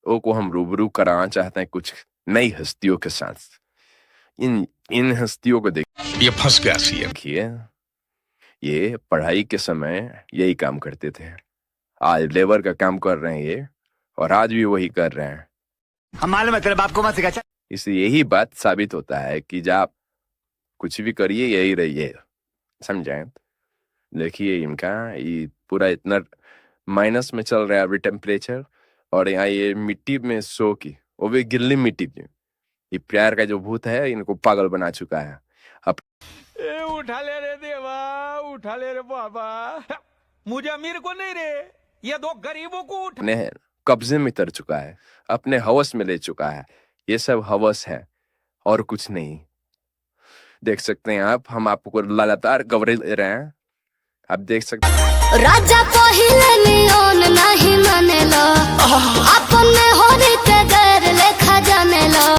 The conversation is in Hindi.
को हम रूबरू कराना चाहते हैं कुछ नई हस्तियों के साथ। इन हस्तियों को ये फंस गया सी है। देखिए, ये पढ़ाई के समय यही काम करते थे, आज लेबर का काम कर रहे हैं ये, और आज भी वही कर रहे हैं। हम मालूम है तेरे बाप को मत सिखा। इसलिए यही बात साबित होता है कि जब आप कुछ भी करिए यही रहिए, समझे। देखिए इनका ये पूरा इतना माइनस में चल रहा है अभी टेम्परेचर, और यहाँ ये मिट्टी में सो की, वो भी गिल्ली मिट्टी में। ये प्यार का जो भूत है इनको पागल बना चुका है। अब उठा ले रे देवा, उठा ले रे बाबा, मुझे अमीर को नहीं रे, ये दो गरीबों को अपने कब्जे में कर चुका है, अपने हवस में ले चुका है। ये सब हवस है और कुछ नहीं। देख सकते हैं आप, हम आपको लगातार कवरेज दे रहे हैं, आप देख सकते हैं। राजा पहिले नियन नहीं मानेला, अपने